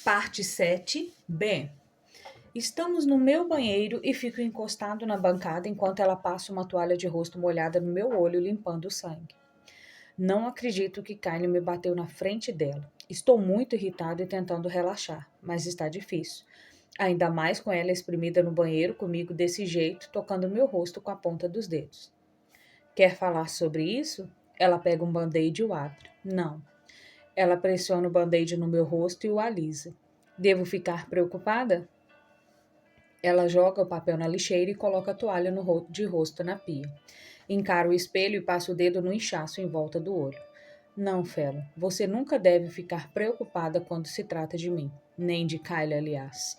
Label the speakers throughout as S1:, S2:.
S1: Parte 7b. Estamos no meu banheiro e fico encostado na bancada enquanto ela passa uma toalha de rosto molhada no meu olho, limpando o sangue. Não acredito que Kylie me bateu na frente dela. Estou muito irritado e tentando relaxar, mas está difícil. Ainda mais com ela espremida no banheiro comigo desse jeito, tocando meu rosto com a ponta dos dedos. Quer falar sobre isso? Ela pega um band-aid e o abre. Não. Ela pressiona o band-aid no meu rosto e o alisa. Devo ficar preocupada? Ela joga o papel na lixeira e coloca a toalha de rosto na pia. Encara o espelho e passa o dedo no inchaço em volta do olho. Não, Fela, você nunca deve ficar preocupada quando se trata de mim. Nem de Kylie, aliás.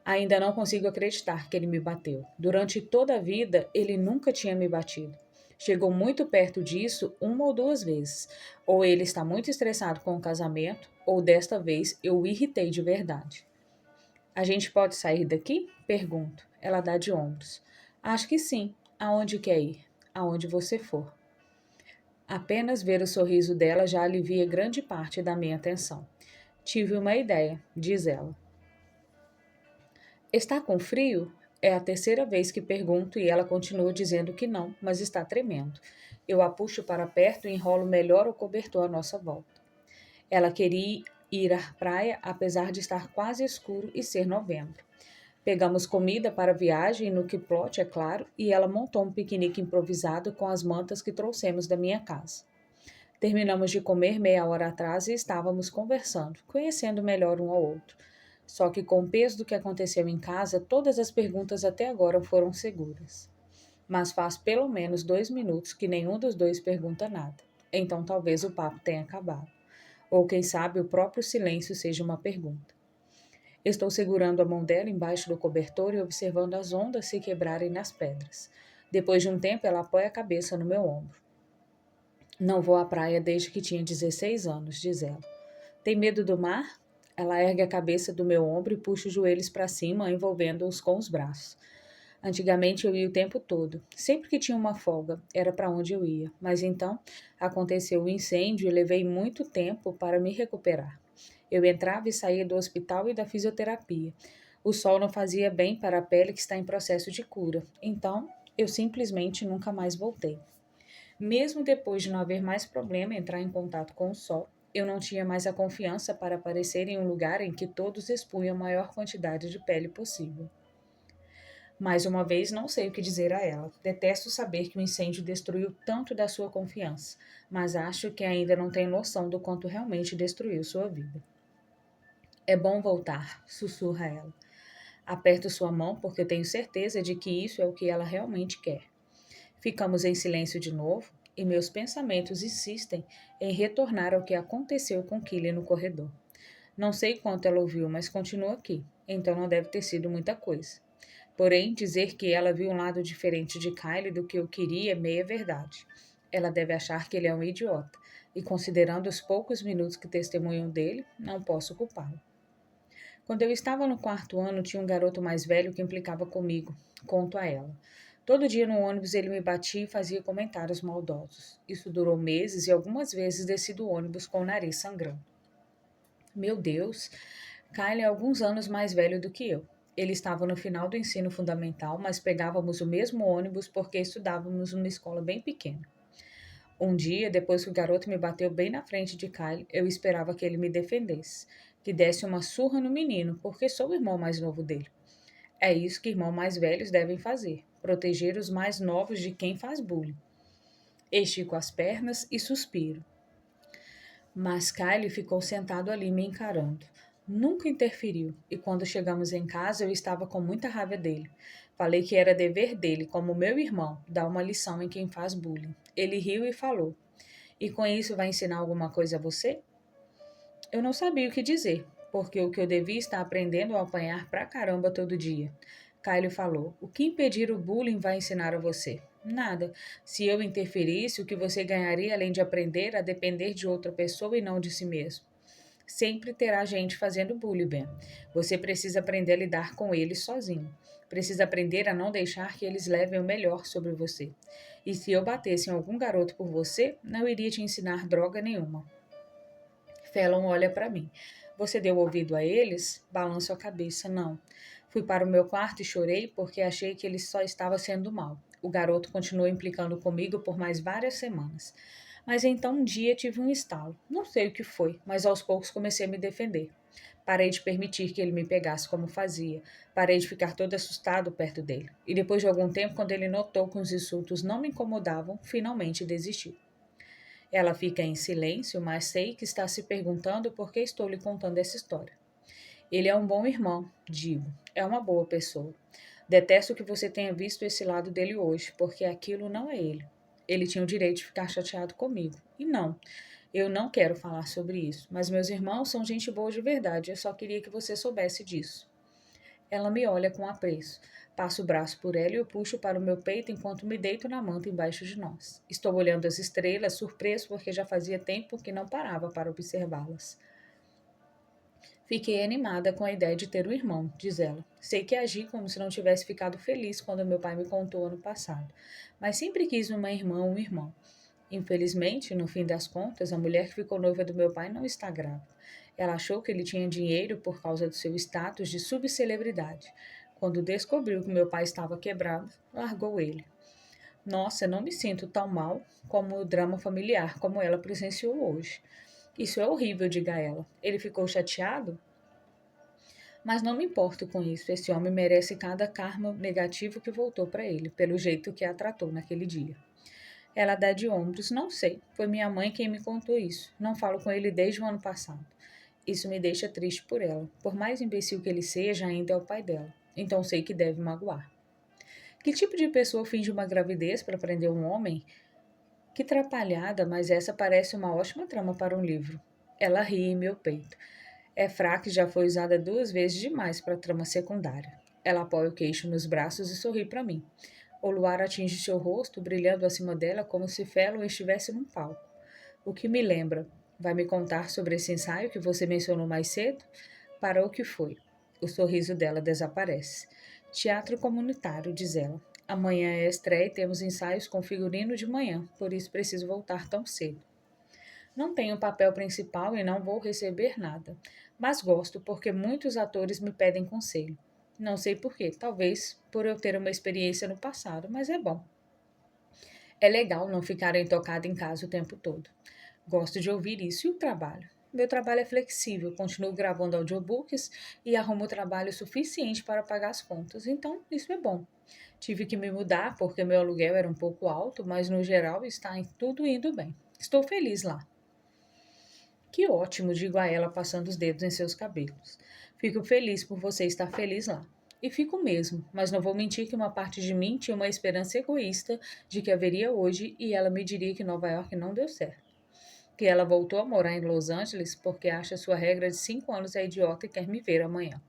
S1: Ainda não consigo acreditar que ele me bateu. Durante toda a vida, ele nunca tinha me batido. Chegou muito perto disso uma ou duas vezes. Ou ele está muito estressado com o casamento, ou desta vez eu o irritei de verdade. A gente pode sair daqui? Pergunto. Ela dá de ombros. Acho que sim. Aonde quer ir? Aonde você for. Apenas ver o sorriso dela já alivia grande parte da minha atenção. Tive uma ideia, diz ela. Está com frio? É a terceira vez que pergunto e ela continua dizendo que não, mas está tremendo. Eu a puxo para perto e enrolo melhor o cobertor à nossa volta. Ela queria ir à praia apesar de estar quase escuro e ser novembro. Pegamos comida para a viagem no Kiplot, é claro, e ela montou um piquenique improvisado com as mantas que trouxemos da minha casa. Terminamos de comer meia hora atrás e estávamos conversando, conhecendo melhor um ao outro. Só que com o peso do que aconteceu em casa, todas as perguntas até agora foram seguras. Mas faz pelo menos 2 minutos que nenhum dos dois pergunta nada. Então talvez o papo tenha acabado. Ou quem sabe o próprio silêncio seja uma pergunta. Estou segurando a mão dela embaixo do cobertor e observando as ondas se quebrarem nas pedras. Depois de um tempo, ela apoia a cabeça no meu ombro. Não vou à praia desde que tinha 16 anos, diz ela. Tem medo do mar? Ela ergue a cabeça do meu ombro e puxa os joelhos para cima, envolvendo-os com os braços. Antigamente eu ia o tempo todo. Sempre que tinha uma folga, era para onde eu ia. Mas então aconteceu o incêndio e levei muito tempo para me recuperar. Eu entrava e saía do hospital e da fisioterapia. O sol não fazia bem para a pele que está em processo de cura. Então, eu simplesmente nunca mais voltei. Mesmo depois de não haver mais problema em entrar em contato com o sol, eu não tinha mais a confiança para aparecer em um lugar em que todos expunham a maior quantidade de pele possível. Mais uma vez, não sei o que dizer a ela. Detesto saber que o incêndio destruiu tanto da sua confiança, mas acho que ainda não tem noção do quanto realmente destruiu sua vida. É bom voltar, sussurra ela. Aperto sua mão porque tenho certeza de que isso é o que ela realmente quer. Ficamos em silêncio de novo e meus pensamentos insistem em retornar ao que aconteceu com Killy no corredor. Não sei quanto ela ouviu, mas continua aqui, então não deve ter sido muita coisa. Porém, dizer que ela viu um lado diferente de Kylie do que eu queria é meia verdade. Ela deve achar que ele é um idiota, e considerando os poucos minutos que testemunham dele, não posso culpá-lo. Quando eu estava no quarto ano, tinha um garoto mais velho que implicava comigo, conto a ela. Todo dia no ônibus ele me batia e fazia comentários maldosos. Isso durou meses e algumas vezes desci do ônibus com o nariz sangrando. Meu Deus, Kyle é alguns anos mais velho do que eu. Ele estava no final do ensino fundamental, mas pegávamos o mesmo ônibus porque estudávamos numa escola bem pequena. Um dia, depois que o garoto me bateu bem na frente de Kyle, eu esperava que ele me defendesse, que desse uma surra no menino, porque sou o irmão mais novo dele. É isso que irmãos mais velhos devem fazer, proteger os mais novos de quem faz bullying. Estico as pernas e suspiro. Mas Kyle ficou sentado ali me encarando. Nunca interferiu, e quando chegamos em casa eu estava com muita raiva dele. Falei que era dever dele, como meu irmão, dar uma lição em quem faz bullying. Ele riu e falou: E com isso vai ensinar alguma coisa a você? Eu não sabia o que dizer, porque o que eu devia estar aprendendo é apanhar pra caramba todo dia. Kyle falou: O que impedir o bullying vai ensinar a você? Nada. Se eu interferisse, o que você ganharia além de aprender a depender de outra pessoa e não de si mesmo? Sempre terá gente fazendo bullying, Ben. Você precisa aprender a lidar com eles sozinho. Precisa aprender a não deixar que eles levem o melhor sobre você. E se eu batesse em algum garoto por você, não iria te ensinar droga nenhuma. Fallon olha para mim. Você deu ouvido a eles? Balanço a cabeça. Não. Fui para o meu quarto e chorei porque achei que ele só estava sendo mal. O garoto continuou implicando comigo por mais várias semanas. Mas então um dia tive um estalo. Não sei o que foi, mas aos poucos comecei a me defender. Parei de permitir que ele me pegasse como fazia. Parei de ficar todo assustado perto dele. E depois de algum tempo, quando ele notou que os insultos não me incomodavam, finalmente desistiu. Ela fica em silêncio, mas sei que está se perguntando por que estou lhe contando essa história. Ele é um bom irmão, digo. É uma boa pessoa. Detesto que você tenha visto esse lado dele hoje, porque aquilo não é ele. Ele tinha o direito de ficar chateado comigo. E não, eu não quero falar sobre isso, mas meus irmãos são gente boa de verdade. Eu só queria que você soubesse disso. Ela me olha com apreço. Passo o braço por ela e o puxo para o meu peito enquanto me deito na manta embaixo de nós. Estou olhando as estrelas, surpreso porque já fazia tempo que não parava para observá-las. Fiquei animada com a ideia de ter um irmão, diz ela. Sei que agi como se não tivesse ficado feliz quando meu pai me contou ano passado, mas sempre quis uma irmã ou um irmão. Infelizmente, no fim das contas, a mulher que ficou noiva do meu pai não está grávida. Ela achou que ele tinha dinheiro por causa do seu status de subcelebridade. Quando descobriu que meu pai estava quebrado, largou ele. Nossa, não me sinto tão mal como o drama familiar como ela presenciou hoje. Isso é horrível, diga ela. Ele ficou chateado? Mas não me importo com isso. Esse homem merece cada karma negativo que voltou para ele, pelo jeito que a tratou naquele dia. Ela dá de ombros. Não sei. Foi minha mãe quem me contou isso. Não falo com ele desde o ano passado. Isso me deixa triste por ela. Por mais imbecil que ele seja, ainda é o pai dela. Então sei que deve magoar. Que tipo de pessoa finge uma gravidez para prender um homem? Que trapalhada, mas essa parece uma ótima trama para um livro. Ela ri em meu peito. É fraca e já foi usada 2 vezes demais para trama secundária. Ela apoia o queixo nos braços e sorri para mim. O luar atinge seu rosto, brilhando acima dela como se Fallon estivesse num palco. O que me lembra? Vai me contar sobre esse ensaio que você mencionou mais cedo? Para o que foi? O sorriso dela desaparece. Teatro comunitário, diz ela. Amanhã é a estreia e temos ensaios com figurino de manhã, por isso preciso voltar tão cedo. Não tenho papel principal e não vou receber nada, mas gosto porque muitos atores me pedem conselho. Não sei por quê, talvez por eu ter uma experiência no passado, mas é bom. É legal não ficar intocada em casa o tempo todo. Gosto de ouvir isso e o trabalho. Meu trabalho é flexível, continuo gravando audiobooks e arrumo trabalho suficiente para pagar as contas, então isso é bom. Tive que me mudar porque meu aluguel era um pouco alto, mas no geral está tudo indo bem. Estou feliz lá. Que ótimo, digo a ela, passando os dedos em seus cabelos. Fico feliz por você estar feliz lá. E fico mesmo, mas não vou mentir que uma parte de mim tinha uma esperança egoísta de que haveria hoje e ela me diria que Nova York não deu certo. Que ela voltou a morar em Los Angeles porque acha sua regra de 5 anos é idiota e quer me ver amanhã.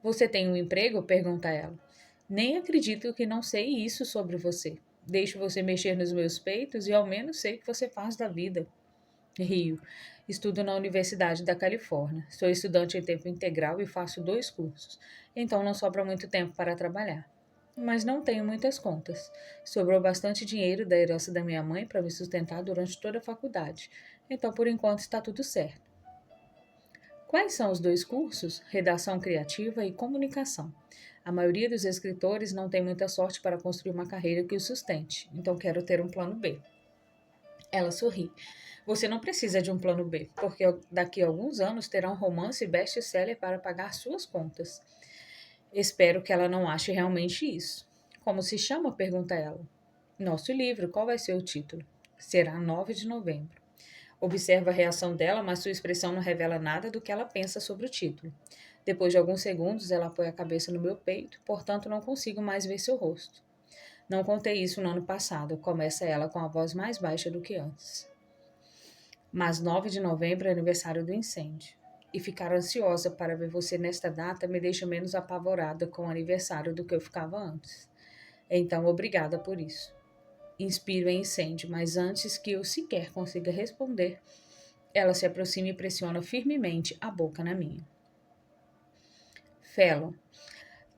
S1: Você tem um emprego? Pergunta ela. Nem acredito que não sei isso sobre você. Deixo você mexer nos meus peitos e ao menos sei o que você faz da vida. Rio. Estudo na Universidade da Califórnia. Sou estudante em tempo integral e faço 2 cursos. Então não sobra muito tempo para trabalhar. Mas não tenho muitas contas. Sobrou bastante dinheiro da herança da minha mãe para me sustentar durante toda a faculdade. Então, por enquanto, está tudo certo. Quais são os 2 cursos? Redação criativa e comunicação. A maioria dos escritores não tem muita sorte para construir uma carreira que o sustente, então quero ter um plano B. Ela sorri. Você não precisa de um plano B, porque daqui a alguns anos terá um romance best-seller para pagar suas contas. Espero que ela não ache realmente isso. Como se chama? Pergunta ela. Nosso livro, qual vai ser o título? Será 9 de novembro. Observa a reação dela, mas sua expressão não revela nada do que ela pensa sobre o título. Depois de alguns segundos, ela apoia a cabeça no meu peito, portanto não consigo mais ver seu rosto. Não contei isso no ano passado, começa ela com a voz mais baixa do que antes. Mas 9 de novembro é aniversário do incêndio. E ficar ansiosa para ver você nesta data me deixa menos apavorada com o aniversário do que eu ficava antes. Então, obrigada por isso. Inspiro em incêndio, mas antes que eu sequer consiga responder, ela se aproxima e pressiona firmemente a boca na minha. Fallon.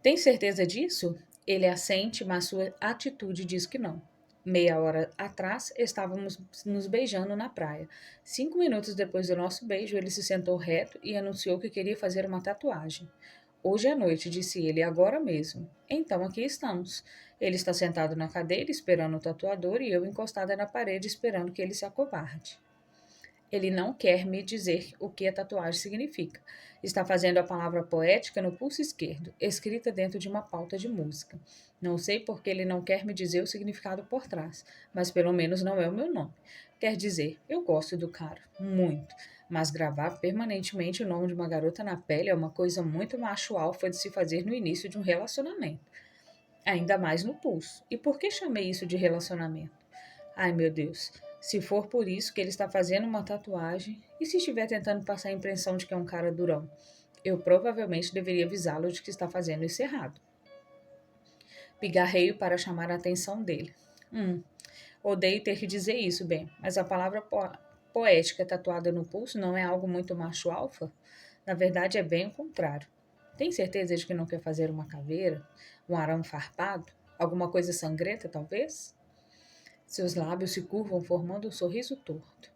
S1: Tem certeza disso? Ele assente, mas sua atitude diz que não. Meia hora atrás, estávamos nos beijando na praia. 5 minutos depois do nosso beijo, ele se sentou reto e anunciou que queria fazer uma tatuagem. Hoje à noite, disse ele, agora mesmo. Então aqui estamos. Ele está sentado na cadeira esperando o tatuador e eu encostada na parede esperando que ele se acovarde. Ele não quer me dizer o que a tatuagem significa. Está fazendo a palavra poética no pulso esquerdo, escrita dentro de uma pauta de música. Não sei porque ele não quer me dizer o significado por trás, mas pelo menos não é o meu nome. Quer dizer, eu gosto do cara, muito. Mas gravar permanentemente o nome de uma garota na pele é uma coisa muito macho alfa de se fazer no início de um relacionamento. Ainda mais no pulso. E por que chamei isso de relacionamento? Ai, meu Deus. Se for por isso que ele está fazendo uma tatuagem, e se estiver tentando passar a impressão de que é um cara durão? Eu provavelmente deveria avisá-lo de que está fazendo isso errado. Pigarreio para chamar a atenção dele. Odeio ter que dizer isso, bem, mas a palavra poética tatuada no pulso não é algo muito macho alfa? Na verdade, é bem o contrário. Tem certeza de que não quer fazer uma caveira? Um arame farpado? Alguma coisa sangrenta, talvez? Seus lábios se curvam formando um sorriso torto.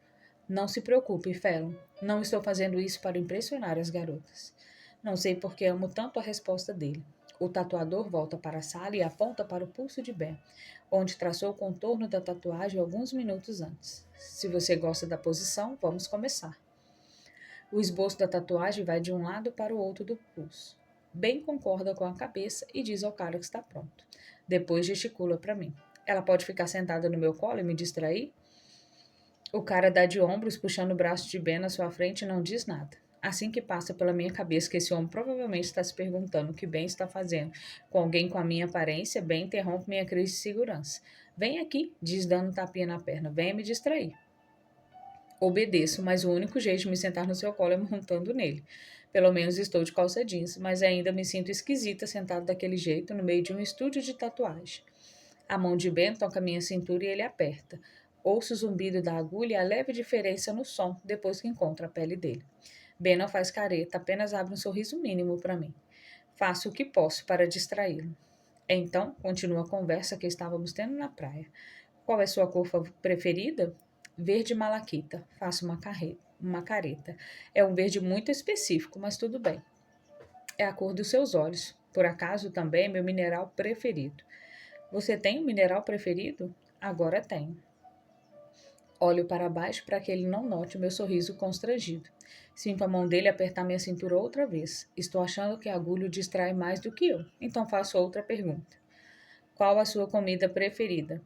S1: Não se preocupe, Fallon. Não estou fazendo isso para impressionar as garotas. Não sei por que amo tanto a resposta dele. O tatuador volta para a sala e aponta para o pulso de Ben, onde traçou o contorno da tatuagem alguns minutos antes. Se você gosta da posição, vamos começar. O esboço da tatuagem vai de um lado para o outro do pulso. Ben concorda com a cabeça e diz ao cara que está pronto. Depois gesticula para mim. Ela pode ficar sentada no meu colo e me distrair? O cara dá de ombros, puxando o braço de Ben na sua frente e não diz nada. Assim que passa pela minha cabeça que esse homem provavelmente está se perguntando o que Ben está fazendo com alguém com a minha aparência, Ben interrompe minha crise de segurança. Vem aqui, diz dando um tapinha na perna. Venha me distrair. Obedeço, mas o único jeito de me sentar no seu colo é montando nele. Pelo menos estou de calça jeans, mas ainda me sinto esquisita sentada daquele jeito no meio de um estúdio de tatuagem. A mão de Ben toca minha cintura e ele aperta. Ouço o zumbido da agulha e a leve diferença no som depois que encontro a pele dele. Ben não faz careta, apenas abre um sorriso mínimo para mim. Faço o que posso para distraí-lo. Então, continua a conversa que estávamos tendo na praia. Qual é sua cor preferida? Verde malaquita. Faço uma careta. É um verde muito específico, mas tudo bem. É a cor dos seus olhos. Por acaso também é meu mineral preferido. Você tem um mineral preferido? Agora tenho. Olho para baixo para que ele não note o meu sorriso constrangido. Sinto a mão dele apertar minha cintura outra vez. Estou achando que a agulha o distrai mais do que eu, então faço outra pergunta. Qual a sua comida preferida?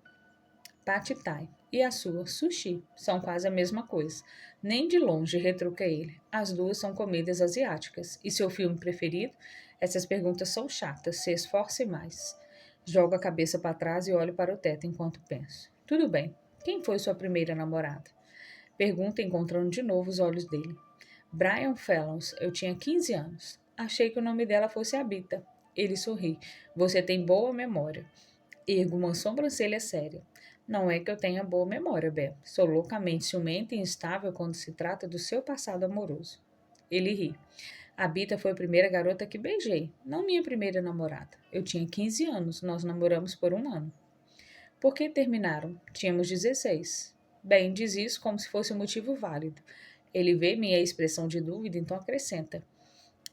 S1: Pad Thai. E a sua? Sushi. São quase a mesma coisa. Nem de longe, retruca ele. As duas são comidas asiáticas. E seu filme preferido? Essas perguntas são chatas. Se esforce mais. Jogo a cabeça para trás e olho para o teto enquanto penso. Tudo bem. Quem foi sua primeira namorada? Pergunta encontrando de novo os olhos dele. Brian Fallons. Eu tinha 15 anos. Achei que o nome dela fosse Abita. Ele sorri. Você tem boa memória. Ergo uma sobrancelha séria. Não é que eu tenha boa memória, Beth. Sou loucamente ciumenta e instável quando se trata do seu passado amoroso. Ele ri. A Bita foi a primeira garota que beijei, não minha primeira namorada. Eu tinha 15 anos, nós namoramos por um ano. Por que terminaram? Tínhamos 16. Bem, diz isso como se fosse um motivo válido. Ele vê minha expressão de dúvida, então acrescenta.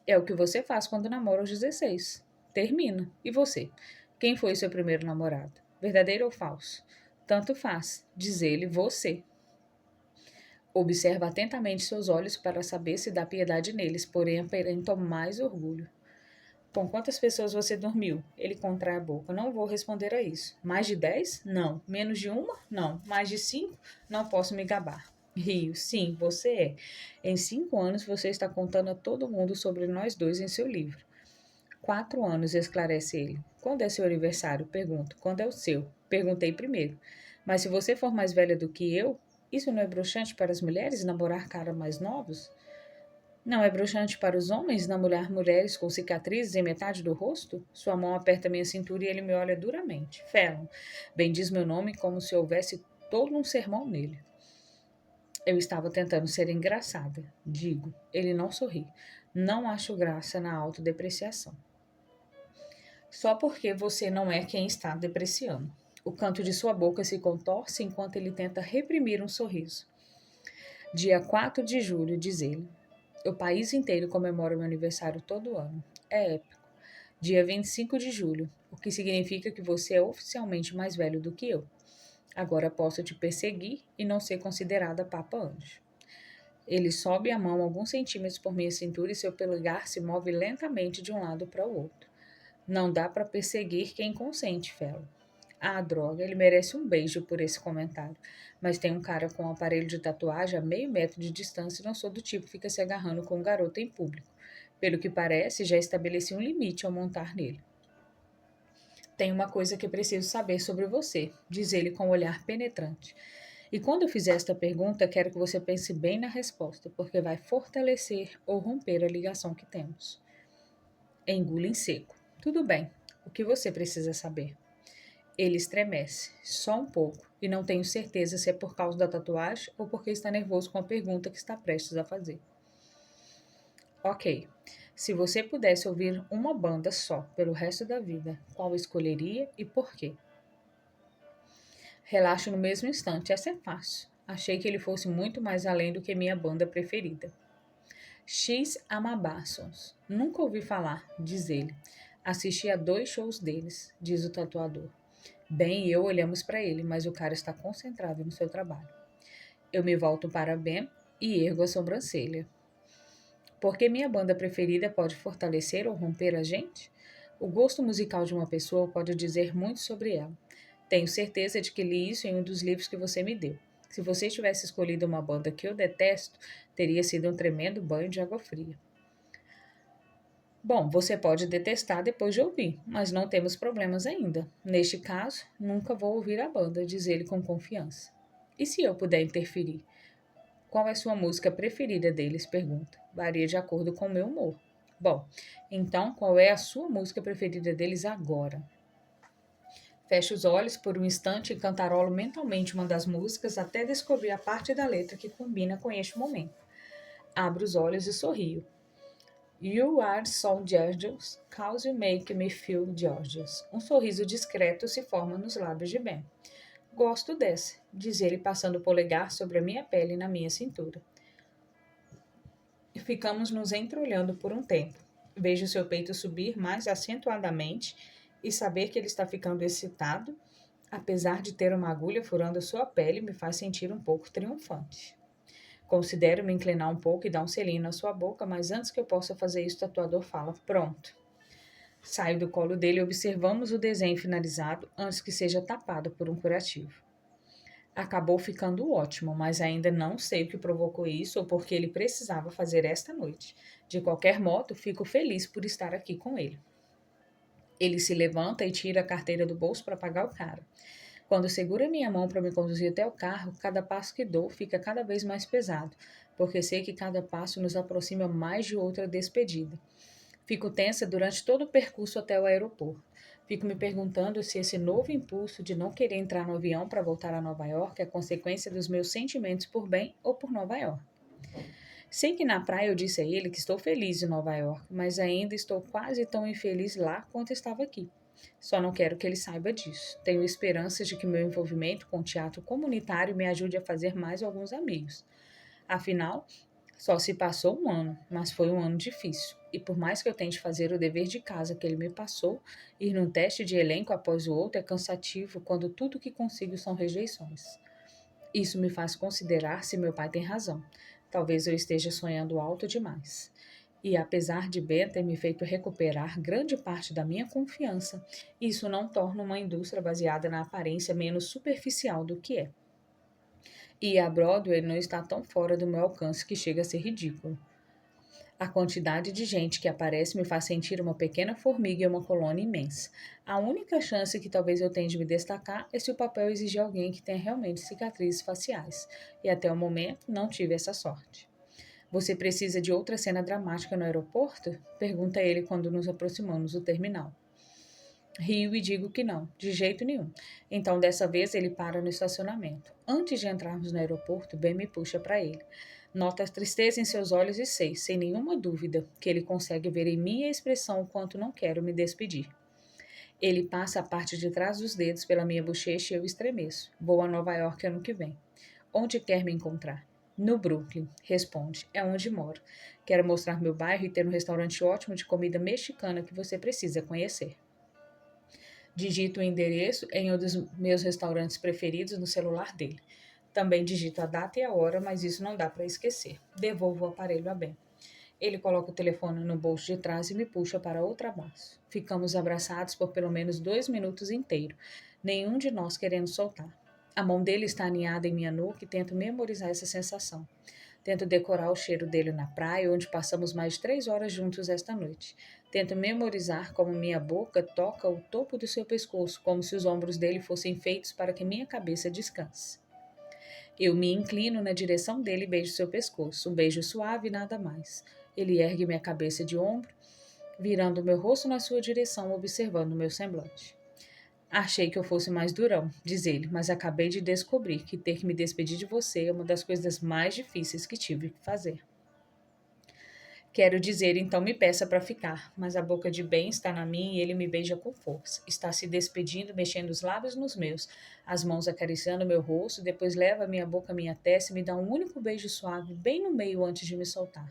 S1: É o que você faz quando namora aos 16. Termina. E você? Quem foi seu primeiro namorado? Verdadeiro ou falso? Tanto faz, diz ele, você. Observa atentamente seus olhos para saber se dá piedade neles, porém aparenta mais orgulho. Com quantas pessoas você dormiu? Ele contrai a boca. Não vou responder a isso. Mais de 10? Não. Menos de uma? Não. Mais de 5? Não posso me gabar. Rio. Sim, você é. Em 5 anos você está contando a todo mundo sobre nós dois em seu livro. 4 anos, esclarece ele. Quando é seu aniversário? Pergunto. Quando é o seu? Perguntei primeiro. Mas se você for mais velha do que eu, isso não é broxante para as mulheres namorar caras mais novos? Não é broxante para os homens namorar mulheres com cicatrizes em metade do rosto? Sua mão aperta minha cintura e ele me olha duramente. Fallon. Bendiz meu nome como se houvesse todo um sermão nele. Eu estava tentando ser engraçada, digo. Ele não sorri. Não acho graça na autodepreciação. Só porque você não é quem está depreciando. O canto de sua boca se contorce enquanto ele tenta reprimir um sorriso. Dia 4 de julho, diz ele. O país inteiro comemora meu aniversário todo ano. É épico. Dia 25 de julho, o que significa que você é oficialmente mais velho do que eu. Agora posso te perseguir e não ser considerada Papa Anjo. Ele sobe a mão alguns centímetros por minha cintura e seu polegar se move lentamente de um lado para o outro. Não dá para perseguir quem consente, Fellow. Ah, droga, ele merece um beijo por esse comentário. Mas tem um cara com um aparelho de tatuagem a meio metro de distância e não sou do tipo que fica se agarrando com um garoto em público. Pelo que parece, já estabeleci um limite ao montar nele. Tem uma coisa que preciso saber sobre você, diz ele com um olhar penetrante. E quando eu fizer esta pergunta, quero que você pense bem na resposta, porque vai fortalecer ou romper a ligação que temos. Engula em seco. Tudo bem. O que você precisa saber? Ele estremece, só um pouco, e não tenho certeza se é por causa da tatuagem ou porque está nervoso com a pergunta que está prestes a fazer. Ok. Se você pudesse ouvir uma banda só pelo resto da vida, qual escolheria e por quê? Relaxo no mesmo instante, essa é fácil. Achei que ele fosse muito mais além do que minha banda preferida. X Amabassons. Nunca ouvi falar, diz ele. Assisti a 2 shows deles, diz o tatuador. Ben e eu olhamos para ele, mas o cara está concentrado no seu trabalho. Eu me volto para Ben e ergo a sobrancelha. Porque minha banda preferida pode fortalecer ou romper a gente? O gosto musical de uma pessoa pode dizer muito sobre ela. Tenho certeza de que li isso em um dos livros que você me deu. Se você tivesse escolhido uma banda que eu detesto, teria sido um tremendo banho de água fria. Bom, você pode detestar depois de ouvir, mas não temos problemas ainda. Neste caso, nunca vou ouvir a banda, diz ele com confiança. E se eu puder interferir? Qual é sua música preferida deles? Pergunta. Varia de acordo com o meu humor. Bom, então qual é a sua música preferida deles agora? Fecho os olhos por um instante e cantarolo mentalmente uma das músicas até descobrir a parte da letra que combina com este momento. Abro os olhos e sorrio. You are so gorgeous, cause you make me feel gorgeous. Um sorriso discreto se forma nos lábios de Ben. Gosto dessa, diz ele passando o polegar sobre a minha pele e na minha cintura. Ficamos nos entreolhando por um tempo. Vejo seu peito subir mais acentuadamente e saber que ele está ficando excitado, apesar de ter uma agulha furando sua pele, me faz sentir um pouco triunfante. Considero me inclinar um pouco e dar um selinho na sua boca, mas antes que eu possa fazer isso, o tatuador fala: pronto. Saio do colo dele e observamos o desenho finalizado antes que seja tapado por um curativo. Acabou ficando ótimo, mas ainda não sei o que provocou isso ou por que ele precisava fazer esta noite. De qualquer modo, fico feliz por estar aqui com ele. Ele se levanta e tira a carteira do bolso para pagar o cara. Quando segura minha mão para me conduzir até o carro, cada passo que dou fica cada vez mais pesado, porque sei que cada passo nos aproxima mais de outra despedida. Fico tensa durante todo o percurso até o aeroporto. Fico me perguntando se esse novo impulso de não querer entrar no avião para voltar a Nova York é consequência dos meus sentimentos por Ben ou por Nova York. Sei que na praia eu disse a ele que estou feliz em Nova York, mas ainda estou quase tão infeliz lá quanto estava aqui. Só não quero que ele saiba disso. Tenho esperanças de que meu envolvimento com o teatro comunitário me ajude a fazer mais alguns amigos. Afinal, só se passou um ano, mas foi um ano difícil. E por mais que eu tente fazer o dever de casa que ele me passou, ir num teste de elenco após o outro é cansativo quando tudo que consigo são rejeições. Isso me faz considerar se meu pai tem razão. Talvez eu esteja sonhando alto demais. E apesar de Ben ter me feito recuperar grande parte da minha confiança, isso não torna uma indústria baseada na aparência menos superficial do que é. E a Broadway não está tão fora do meu alcance que chega a ser ridículo. A quantidade de gente que aparece me faz sentir uma pequena formiga em uma colônia imensa. A única chance que talvez eu tenha de me destacar é se o papel exigir alguém que tenha realmente cicatrizes faciais. E até o momento não tive essa sorte. Você precisa de outra cena dramática no aeroporto? Pergunta ele quando nos aproximamos do terminal. Rio e digo que não, de jeito nenhum. Então, dessa vez, ele para no estacionamento. Antes de entrarmos no aeroporto, Ben me puxa para ele. Nota a tristeza em seus olhos e sei, sem nenhuma dúvida, que ele consegue ver em minha expressão o quanto não quero me despedir. Ele passa a parte de trás dos dedos pela minha bochecha e eu estremeço. Vou a Nova York ano que vem. Onde quer me encontrar? No Brooklyn, responde. É onde moro. Quero mostrar meu bairro e ter um restaurante ótimo de comida mexicana que você precisa conhecer. Digito o endereço em um dos meus restaurantes preferidos no celular dele. Também digito a data e a hora, mas isso não dá para esquecer. Devolvo o aparelho a Ben. Ele coloca o telefone no bolso de trás e me puxa para outro abraço. Ficamos abraçados por pelo menos 2 minutos inteiros, nenhum de nós querendo soltar. A mão dele está aninhada em minha nuca e tento memorizar essa sensação. Tento decorar o cheiro dele na praia, onde passamos mais de 3 horas juntos esta noite. Tento memorizar como minha boca toca o topo do seu pescoço, como se os ombros dele fossem feitos para que minha cabeça descanse. Eu me inclino na direção dele e beijo seu pescoço, um beijo suave e nada mais. Ele ergue minha cabeça de ombro, virando meu rosto na sua direção, observando meu semblante. Achei que eu fosse mais durão, diz ele, mas acabei de descobrir que ter que me despedir de você é uma das coisas mais difíceis que tive que fazer. Quero dizer, então me peça para ficar, mas a boca de Ben está na minha e ele me beija com força. Está se despedindo, mexendo os lábios nos meus, as mãos acariciando meu rosto, depois leva minha boca à minha testa e me dá um único beijo suave, bem no meio antes de me soltar.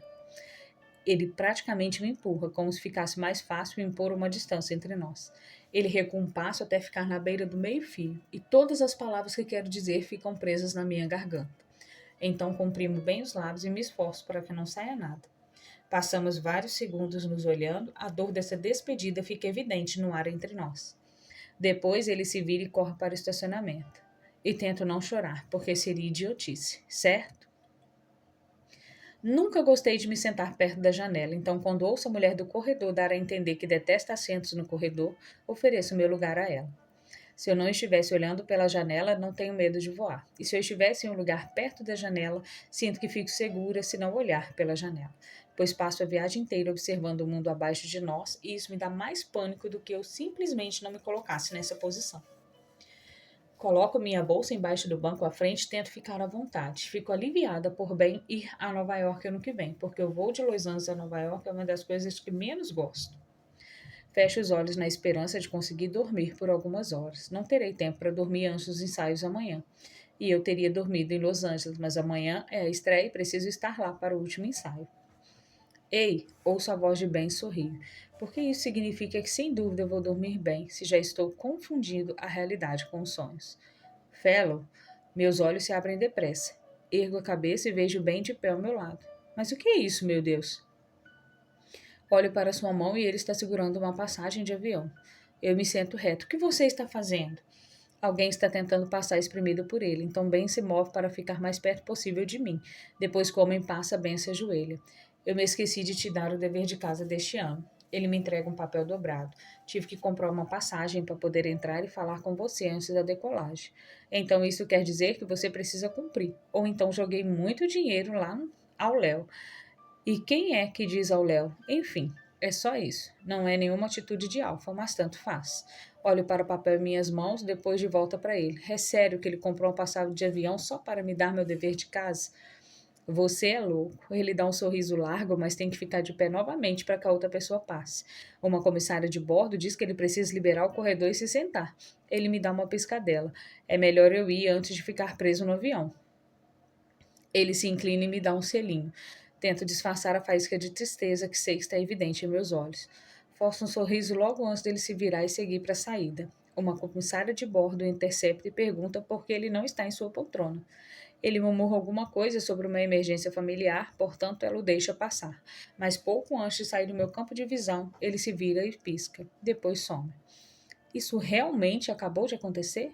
S1: Ele praticamente me empurra, como se ficasse mais fácil impor uma distância entre nós. Ele recua um passo até ficar na beira do meio-fio, e todas as palavras que quero dizer ficam presas na minha garganta. Então comprimo bem os lábios e me esforço para que não saia nada. Passamos vários segundos nos olhando, a dor dessa despedida fica evidente no ar entre nós. Depois ele se vira e corre para o estacionamento. E tento não chorar, porque seria idiotice, certo? Nunca gostei de me sentar perto da janela, então quando ouço a mulher do corredor dar a entender que detesta assentos no corredor, ofereço meu lugar a ela. Se eu não estivesse olhando pela janela, não tenho medo de voar. E se eu estivesse em um lugar perto da janela, sinto que fico segura se não olhar pela janela, pois passo a viagem inteira observando o mundo abaixo de nós e isso me dá mais pânico do que eu simplesmente não me colocasse nessa posição. Coloco minha bolsa embaixo do banco à frente e tento ficar à vontade. Fico aliviada por bem ir a Nova York ano que vem, porque o voo de Los Angeles a Nova York é uma das coisas que menos gosto. Fecho os olhos na esperança de conseguir dormir por algumas horas. Não terei tempo para dormir antes dos ensaios amanhã. E eu teria dormido em Los Angeles, mas amanhã é a estreia e preciso estar lá para o último ensaio. Ei, ouço a voz de Ben sorrir, porque isso significa que sem dúvida eu vou dormir bem, se já estou confundindo a realidade com os sonhos. Fellow, meus olhos se abrem depressa. Ergo a cabeça e vejo Ben de pé ao meu lado. Mas o que é isso, meu Deus? Olho para sua mão e ele está segurando uma passagem de avião. Eu me sento reto. O que você está fazendo? Alguém está tentando passar espremido por ele, então Ben se move para ficar mais perto possível de mim. Depois que o homem passa, Ben se ajoelha. Eu me esqueci de te dar o dever de casa deste ano. Ele me entrega um papel dobrado. Tive que comprar uma passagem para poder entrar e falar com você antes da decolagem. Então isso quer dizer que você precisa cumprir. Ou então joguei muito dinheiro lá ao Léo. E quem é que diz ao Léo? Enfim, é só isso. Não é nenhuma atitude de alfa, mas tanto faz. Olho para o papel em minhas mãos, depois de volta para ele. É sério que ele comprou uma passagem de avião só para me dar meu dever de casa? Você é louco. Ele dá um sorriso largo, mas tem que ficar de pé novamente para que a outra pessoa passe. Uma comissária de bordo diz que ele precisa liberar o corredor e se sentar. Ele me dá uma piscadela. É melhor eu ir antes de ficar preso no avião. Ele se inclina e me dá um selinho. Tento disfarçar a faísca de tristeza que sei que está evidente em meus olhos. Forço um sorriso logo antes dele se virar e seguir para a saída. Uma comissária de bordo o intercepta e pergunta por que ele não está em sua poltrona. Ele murmura alguma coisa sobre uma emergência familiar, portanto ela o deixa passar. Mas pouco antes de sair do meu campo de visão, ele se vira e pisca. Depois some. Isso realmente acabou de acontecer?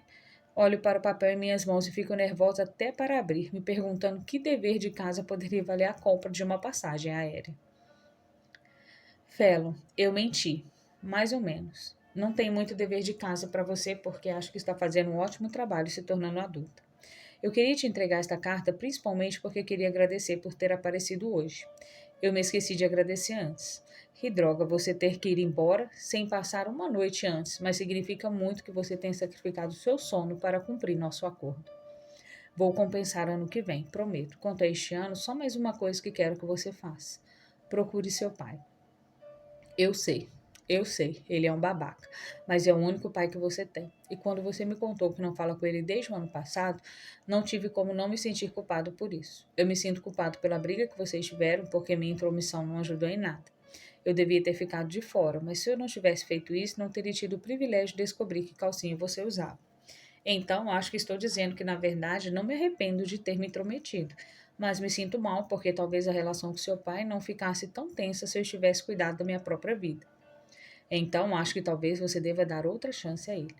S1: Olho para o papel em minhas mãos e fico nervosa até para abrir, me perguntando que dever de casa poderia valer a compra de uma passagem aérea. Felo, eu menti. Mais ou menos. Não tem muito dever de casa para você porque acho que está fazendo um ótimo trabalho se tornando adulta. Eu queria te entregar esta carta principalmente porque queria agradecer por ter aparecido hoje. Eu me esqueci de agradecer antes. Que droga você ter que ir embora sem passar uma noite antes, mas significa muito que você tenha sacrificado seu sono para cumprir nosso acordo. Vou compensar ano que vem, prometo. Quanto a este ano, só mais uma coisa que quero que você faça. Procure seu pai. Eu sei. Eu sei, ele é um babaca, mas é o único pai que você tem. E quando você me contou que não fala com ele desde o ano passado, não tive como não me sentir culpado por isso. Eu me sinto culpado pela briga que vocês tiveram, porque minha intromissão não ajudou em nada. Eu devia ter ficado de fora, mas se eu não tivesse feito isso, não teria tido o privilégio de descobrir que calcinha você usava. Então, acho que estou dizendo que, na verdade, não me arrependo de ter me intrometido, mas me sinto mal porque talvez a relação com seu pai não ficasse tão tensa se eu tivesse cuidado da minha própria vida. Então, acho que talvez você deva dar outra chance a ele.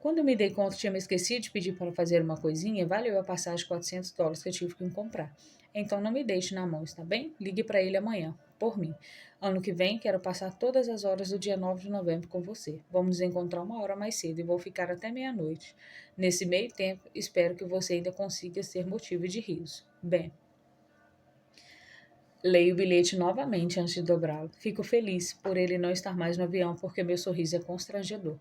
S1: Quando eu me dei conta que tinha me esquecido de pedir para fazer uma coisinha, valeu a passagem de US$ 400 que eu tive que comprar. Então não me deixe na mão, está bem? Ligue para ele amanhã, por mim. Ano que vem, quero passar todas as horas do dia 9 de novembro com você. Vamos nos encontrar uma hora mais cedo e vou ficar até meia-noite. Nesse meio tempo, espero que você ainda consiga ser motivo de riso. Bem, leio o bilhete novamente antes de dobrá-lo. Fico feliz por ele não estar mais no avião porque meu sorriso é constrangedor.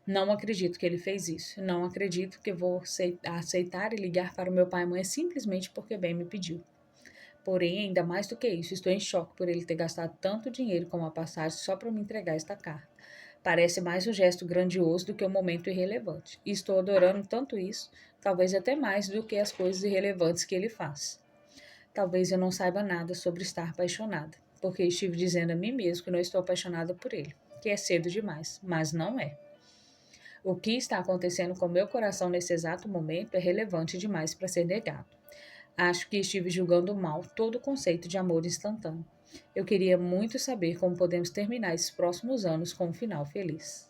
S1: Não acredito que ele fez isso. Não acredito que vou aceitar e ligar para o meu pai e mãe simplesmente porque Ben me pediu. Porém, ainda mais do que isso, estou em choque por ele ter gastado tanto dinheiro com uma passagem só para me entregar esta carta. Parece mais um gesto grandioso do que um momento irrelevante. E estou adorando tanto isso, talvez até mais do que as coisas irrelevantes que ele faz. Talvez eu não saiba nada sobre estar apaixonada, porque estive dizendo a mim mesmo que não estou apaixonada por ele, que é cedo demais, mas não é. O que está acontecendo com meu coração nesse exato momento é relevante demais para ser negado. Acho que estive julgando mal todo o conceito de amor instantâneo. Eu queria muito saber como podemos terminar esses próximos anos com um final feliz.